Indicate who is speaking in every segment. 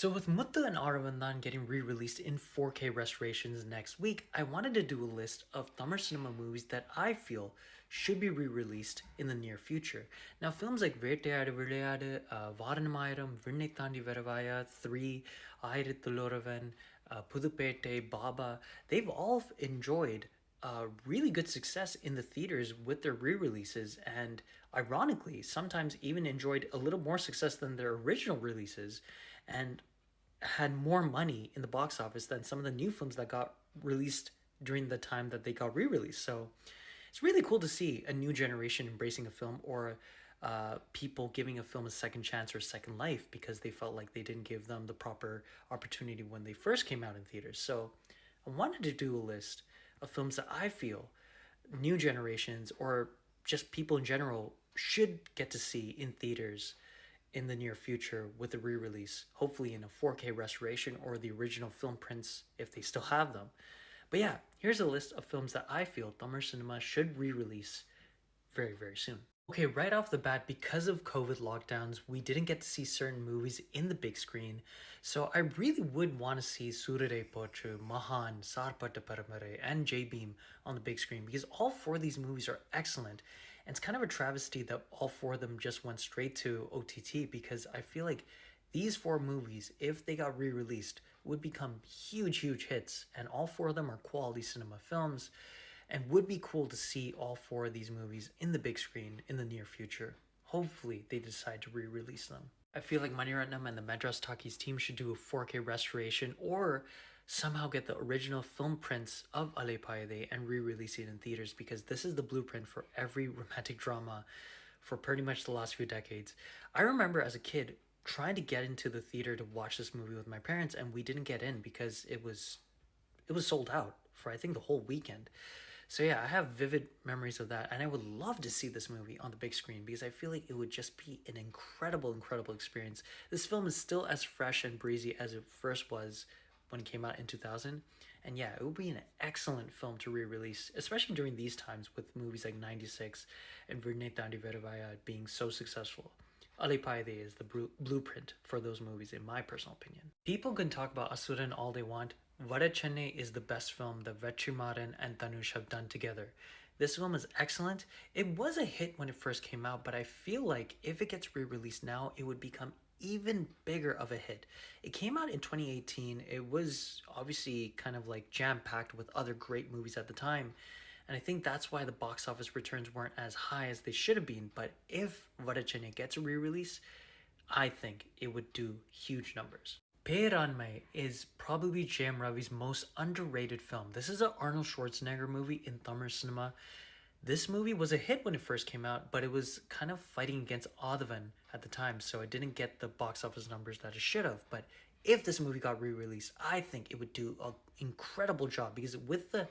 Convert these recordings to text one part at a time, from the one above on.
Speaker 1: So with Mutta and Aravandan getting re-released in 4K restorations next week, I wanted to do a list of Tamil cinema movies that I feel should be re-released in the near future. Now films like Vetrimaaran, Varanamayiram, Vinnai Thandi Varavaya, 3, Aayirathil Pudupete, Baba, they've all enjoyed really good success in the theaters with their re-releases, and ironically sometimes even enjoyed a little more success than their original releases, and had more money in the box office than some of the new films that got released during the time that they got re-released. So it's really cool to see a new generation embracing a film, or people giving a film a second chance or a second life because they felt like they didn't give them the proper opportunity when they first came out in theaters. So I wanted to do a list of films that I feel new generations or just people in general should get to see in theaters in the near future with a re-release, hopefully in a 4K restoration or the original film prints if they still have them. But yeah, here's a list of films that I feel Tamil cinema should re-release very, very soon. Okay, right off the bat, because of COVID lockdowns, we didn't get to see certain movies in the big screen. So I really would want to see Surare Pochu, Mahan, Sarpata Paramare, and J Beam on the big screen because all four of these movies are excellent. And it's kind of a travesty that all four of them just went straight to OTT because I feel like these four movies, if they got re released, would become huge, huge hits. And all four of them are quality cinema films and would be cool to see all four of these movies in the big screen in the near future. Hopefully, they decide to re release them. I feel like Maniratnam and the Madras Talkies team should do a 4K restoration or somehow get the original film prints of Alip and re release it in theaters because this is the blueprint for every romantic drama for pretty much the last few decades. I remember as a kid trying to get into the theater to watch this movie with my parents, and we didn't get in because it was sold out for I think the whole weekend. So yeah, I have vivid memories of that, and I would love to see this movie on the big screen because I feel like it would just be an incredible, incredible experience. This film is still as fresh and breezy as it first was when it came out in 2000, and yeah, it would be an excellent film to re-release, especially during these times with movies like 96 and Vinnai Thandi Varavaya being so successful. Alipaide is the blueprint for those movies, in my personal opinion. People can talk about Asuran all they want. Vada Chennai is the best film that Vetrimaaran and Dhanush have done together. This film is excellent. It was a hit when it first came out, but I feel like if it gets re-released now, it would become even bigger of a hit. It came out in 2018. It was obviously kind of like jam-packed with other great movies at the time. And I think that's why the box office returns weren't as high as they should have been. But if Vada Chennai gets a re-release, I think it would do huge numbers. Peranmai is probably J.M. Ravi's most underrated film. This is an Arnold Schwarzenegger movie in Tamil cinema. This movie was a hit when it first came out, but it was kind of fighting against Adhavan at the time, so it didn't get the box office numbers that it should have. But if this movie got re-released, I think it would do an incredible job because with the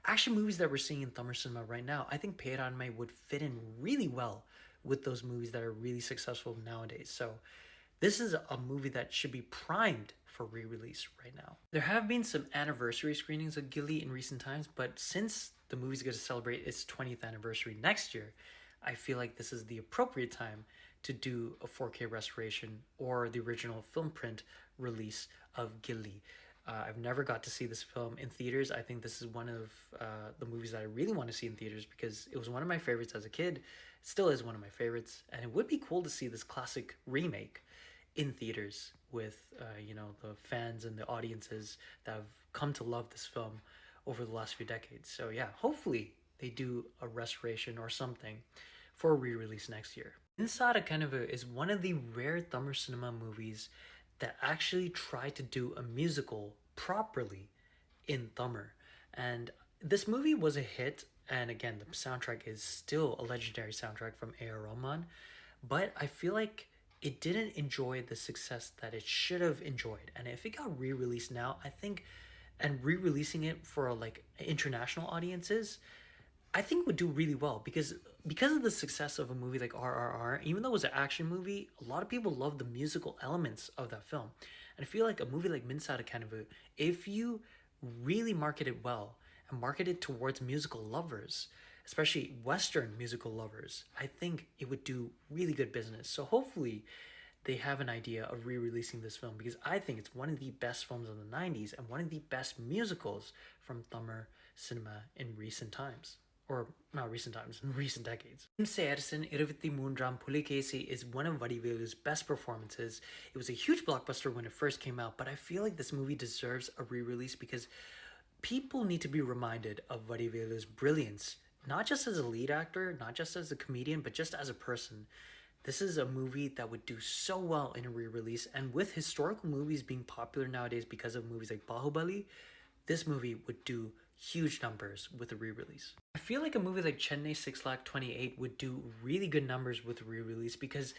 Speaker 1: action movies that we're seeing in Tamil cinema right now, I think Peranmai would fit in really well with those movies that are really successful nowadays. So this is a movie that should be primed for re-release right now. There have been some anniversary screenings of Gilly in recent times, but since the movie's going to celebrate its 20th anniversary next year, I feel like this is the appropriate time to do a 4K restoration or the original film print release of Gilly. I've never got to see this film in theaters. I think this is one of the movies that I really want to see in theaters because it was one of my favorites as a kid. It still is one of my favorites, and it would be cool to see this classic remake in theaters with the fans and the audiences that have come to love this film over the last few decades. So yeah, hopefully they do a restoration or something for a re-release next year. Insada Kanavu is one of the rare Tamil cinema movies that actually try to do a musical properly in Tamil. And this movie was a hit, and again, the soundtrack is still a legendary soundtrack from A.R. Rahman, but I feel like it didn't enjoy the success that it should have enjoyed. And if it got re-released now, I think, and re-releasing it for like international audiences, I think would do really well because of the success of a movie like RRR. Even though it was an action movie, a lot of people love the musical elements of that film. And I feel like a movie like Minsara Kanavu, if you really market it well and market it towards musical lovers, especially Western musical lovers, I think it would do really good business. So hopefully they have an idea of re-releasing this film, because I think it's one of the best films of the 90s and one of the best musicals from Tamil cinema in recent times. Or not recent times, in recent decades. Sayarsan Iruvithimundram Pulikesi is one of Vadivelu's best performances. It was a huge blockbuster when it first came out, but I feel like this movie deserves a re-release because people need to be reminded of Vadivelu's brilliance, not just as a lead actor, not just as a comedian, but just as a person. This is a movie that would do so well in a re-release, and with historical movies being popular nowadays because of movies like Bahubali, this movie would do huge numbers with a re-release. I feel like a movie like Chennai 6 Lakh 28 would do really good numbers with a re-release because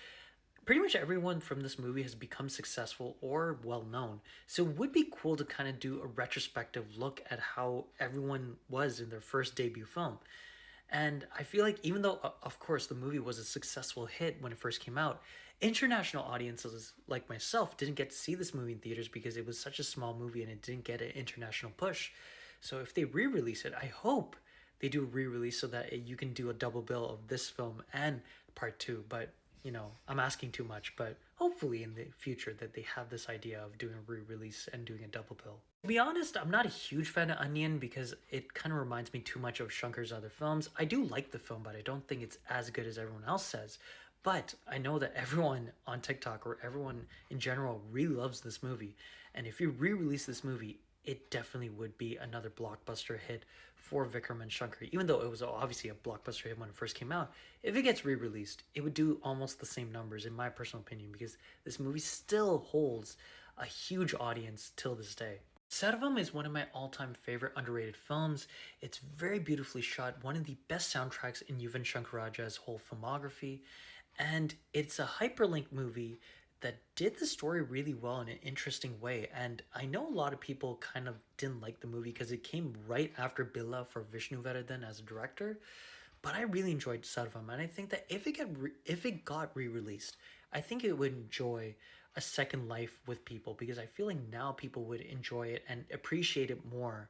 Speaker 1: pretty much everyone from this movie has become successful or well known. So it would be cool to kind of do a retrospective look at how everyone was in their first debut film. And I feel like even though, of course, the movie was a successful hit when it first came out, international audiences like myself didn't get to see this movie in theaters because it was such a small movie and it didn't get an international push. So if they re-release it, I hope they do a re-release so that you can do a double bill of this film and part two. But I'm asking too much, but hopefully in the future that they have this idea of doing a re-release and doing a double bill. To be honest, I'm not a huge fan of Onion because it kind of reminds me too much of Shankar's other films. I do like the film, but I don't think it's as good as everyone else says. But I know that everyone on TikTok or everyone in general really loves this movie. And if you re-release this movie, it definitely would be another blockbuster hit for Vikram and Shankar. Even though it was obviously a blockbuster hit when it first came out, if it gets re-released, it would do almost the same numbers in my personal opinion because this movie still holds a huge audience till this day. Satham is one of my all-time favorite underrated films. It's very beautifully shot, one of the best soundtracks in Yuvan Shankar Raja's whole filmography, and it's a hyperlink movie that did the story really well in an interesting way. And I know a lot of people kind of didn't like the movie because it came right after Billa for Vishnu Veradhan as a director. But I really enjoyed Sarvam, and I think that if it got re-released, I think it would enjoy a second life with people because I feel like now people would enjoy it and appreciate it more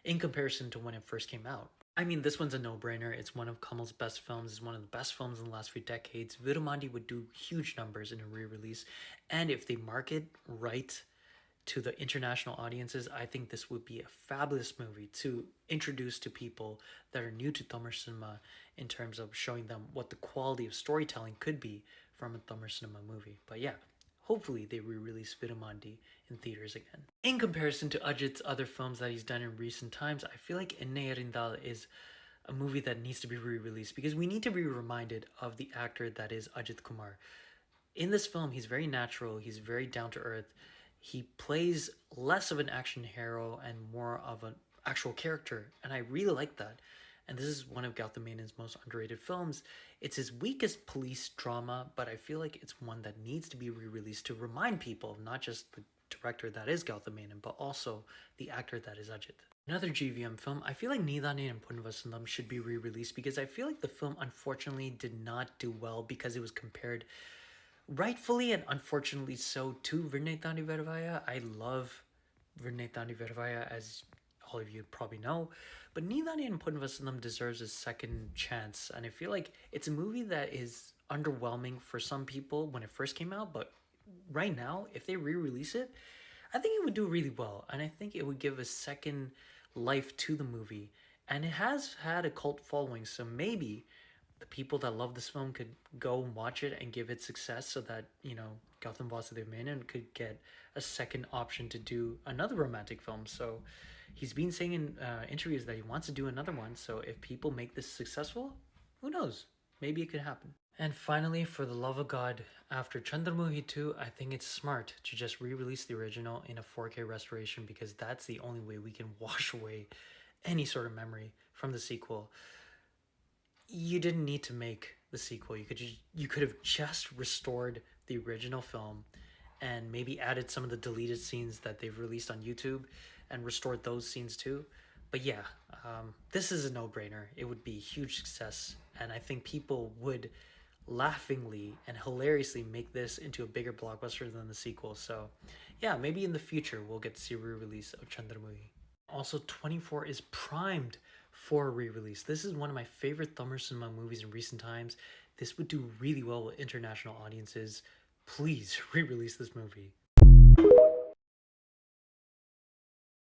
Speaker 1: in comparison to when it first came out. I mean, this one's a no-brainer. It's one of Kamal's best films. It's one of the best films in the last few decades. Virumandi would do huge numbers in a re-release. And if they market right to the international audiences, I think this would be a fabulous movie to introduce to people that are new to Tamil cinema in terms of showing them what the quality of storytelling could be from a Tamil cinema movie. But yeah, hopefully they re-release Virumandi in theaters again. In comparison to Ajit's other films that he's done in recent times, I feel like Innai Arindal is a movie that needs to be re-released because we need to be reminded of the actor that is Ajit Kumar. In this film, he's very natural, he's very down to earth. He plays less of an action hero and more of an actual character, and I really like that. And this is one of Gautam Menon's most underrated films. It's his weakest police drama, but I feel like it's one that needs to be re-released to remind people, not just the director that is Gautam Menon, but also the actor that is Ajit. Another GVM film, I feel like Nidani and Punvasanam should be re-released because I feel like the film unfortunately did not do well because it was compared rightfully and unfortunately so to Virnetani Vervaya. I love Virnetani Vervaya, as all of you probably know, but Nidani and Punvasanam deserves a second chance, and I feel like it's a movie that is underwhelming for some people when it first came out, but right now, if they re-release it, I think it would do really well, and I think it would give a second life to the movie, and it has had a cult following, so maybe the people that love this film could go and watch it and give it success so that, Gautam Vasudev Menon could get a second option to do another romantic film. So he's been saying in interviews that he wants to do another one. So if people make this successful, who knows? Maybe it could happen. And finally, for the love of God, after Chandramukhi 2, I think it's smart to just re-release the original in a 4K restoration because that's the only way we can wash away any sort of memory from the sequel. You didn't need to make the sequel. You could have just restored the original film and maybe added some of the deleted scenes that they've released on YouTube and restored those scenes too. But yeah, this is a no-brainer. It would be a huge success, and I think people would laughingly and hilariously make this into a bigger blockbuster than the sequel. So yeah, maybe in the future we'll get to see a re-release of Chandramukhi. Also, 24 is primed for a re-release. This is one of my favorite Tamil cinema movies in recent times. This would do really well with international audiences. please re release this movie.